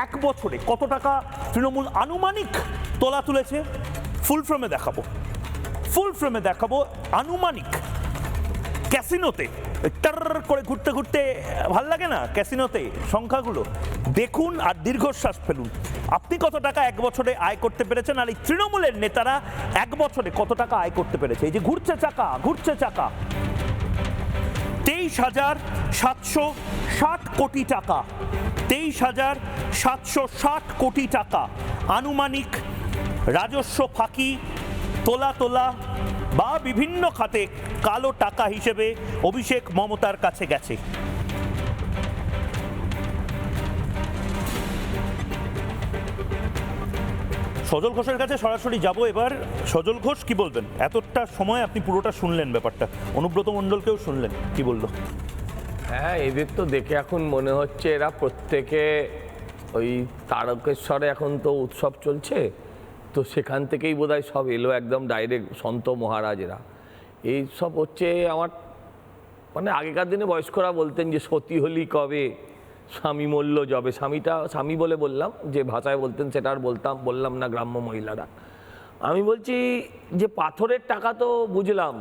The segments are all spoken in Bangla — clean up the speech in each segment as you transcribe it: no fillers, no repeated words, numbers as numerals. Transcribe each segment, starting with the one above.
এক বছরে কত টাকা তৃণমূল আনুমানিক তোলা তুলেছে? ফুল ফ্রেমে দেখাবো আনুমানিক। ক্যাসিনোতে টার করে ঘুরতে ঘুরতে ভাল লাগে না? ক্যাসিনোতে সংখ্যাগুলো দেখুন আর দীর্ঘশ্বাস ফেলুন। আপনি কত টাকা এক বছরে আয় করতে পেরেছেন, আর এই তৃণমূলের নেতারা এক বছরে কত টাকা আয় করতে পেরেছে? এই যে ঘুরছে চাকা 23,760 কোটি টাকা, 23,760 কোটি টাকা আনুমানিক রাজস্ব ফাঁকি, তোলা বা বিভিন্ন খাতে কালো টাকা হিসেবে অভিষেক মমতার কাছে গেছে। সজল ঘোষের কাছে সরাসরি যাব এবার। সজল ঘোষ কি বলবেন? এতটা সময় আপনি পুরোটা শুনলেন, ব্যাপারটা অনুব্রত মণ্ডলকেও শুনলেন, কি বললো? হ্যাঁ, এদের তো দেখে এখন মনে হচ্ছে এরা প্রত্যেকে ওই তারকেশ্বরে এখন তো উৎসব চলছে, তো সেখান থেকেই বোধহয় সব এলো একদম ডাইরেক্ট সন্ত মহারাজেরা। এই সব হচ্ছে আমার মানে আগেকার দিনে বয়স্করা বলতেন যে সতী হলি কবে, স্বামী মূল্য যবে। স্বামী বলে বললাম, যে ভাষায় বলতেন সেটা আর বললাম না গ্রাম্য মহিলারা। আমি বলছি যে পাথরের টাকা তো বুঝলাম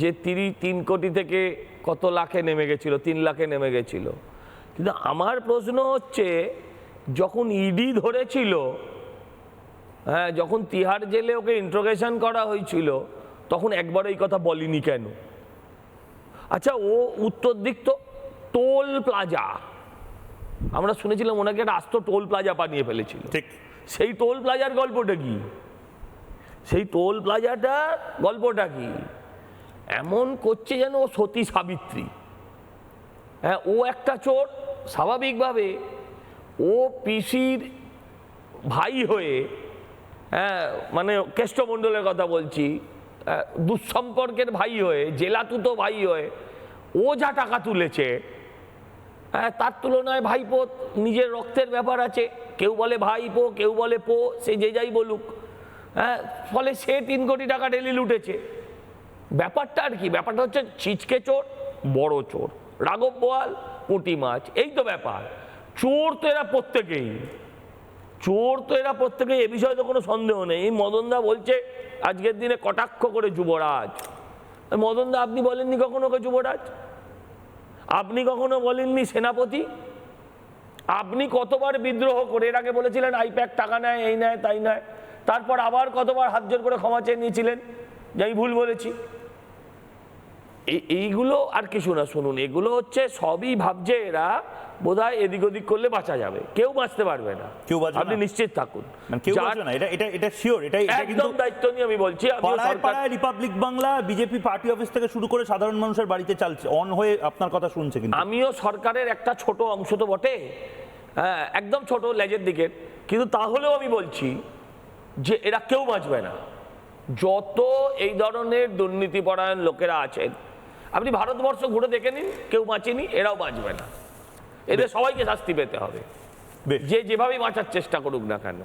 যে 3 কোটি থেকে কত লাখে নেমে গেছিল, 3 লাখে নেমে গেছিল। কিন্তু আমার প্রশ্ন হচ্ছে যখন ইডি ধরেছিল, হ্যাঁ, যখন তিহার জেলে ওকে ইন্ট্রোগেশন করা হয়েছিল, তখন একবার এই কথা বলিনি কেন? আচ্ছা, ও উত্তর দিক তো টোল প্লাজা, আমরা শুনেছিলাম ওনাকে একটা আস্ত টোল প্লাজা বানিয়ে ফেলেছিল। ঠিক, সেই টোল প্লাজার গল্পটা কি? গল্পটা কি? এমন করছে যেন ও সতী সাবিত্রী। হ্যাঁ, ও একটা চোর, স্বাভাবিকভাবে ও পিসির ভাই হয়ে, হ্যাঁ মানে কেষ্টমণ্ডলের কথা বলছি, দুঃসম্পর্কের ভাই হয়ে, জেলাতুতো ভাই হয়ে ও যা টাকা তুলেছে, হ্যাঁ, তার তুলনায় ভাইপো নিজের রক্তের ব্যাপার আছে, কেউ বলে ভাইপো, কেউ বলে পো, সে যে যাই বলুক, হ্যাঁ, ফলে সে 3 কোটি টাকা ডেলি লুটেছে। ব্যাপারটা আর কি? ব্যাপারটা হচ্ছে ছিচকে চোর, বড় চোর, রাঘব বোয়াল, পুঁটি মাছ, এই তো ব্যাপার। চোর তো এরা প্রত্যেকেই, এ বিষয়ে তো কোনো সন্দেহ নেই। মদনদা বলছে আজকের দিনে কটাক্ষ করে যুবরাজ। মদনদা, আপনি বলেননি কখনো ওকে যুবরাজ? আপনি কখনো বলেননি সেনাপতি? আপনি কতবার বিদ্রোহ করে এর আগে বলেছিলেন আইপ্যাক টাকা নেয়, এই নেয়, তাই নেয়, তারপর আবার কতবার হাত জোর করে ক্ষমা চেয়ে নিয়েছিলেন যে আমি ভুল বলেছি। এইগুলো আর কিছু না, শুনুন, এগুলো হচ্ছে সবই ভাবছে এরা বোধহয় এদিক ওদিক করলে বাঁচা যাবে। কেউ বাঁচতে পারবে না, আপনি নিশ্চিত থাকুন। এটা শিওর, একদম দায়িত্ব নিয়ে আমি বলছি। Republic Bangla, BJP party office থেকে শুরু করে সাধারণ মানুষের বাড়িতে চালছে, অন হয়ে আপনার কথা শুনছে। কিন্তু আমিও সরকারের একটা ছোট অংশ তো বটে, হ্যাঁ, একদম ছোট লেজের দিকে, কিন্তু তাহলেও আমি বলছি যে এরা কেউ বাঁচবে না। যত এই ধরনের দুর্নীতিপরায়ণ লোকেরা আছেন, আপনি ভারতবর্ষ ঘুরে দেখে নিন, কেউ বাঁচেনি, এরাও বাঁচবে না। এদের সবাইকে শাস্তি পেতে হবে, যে যেভাবেই বাঁচার চেষ্টা করুক না কেন।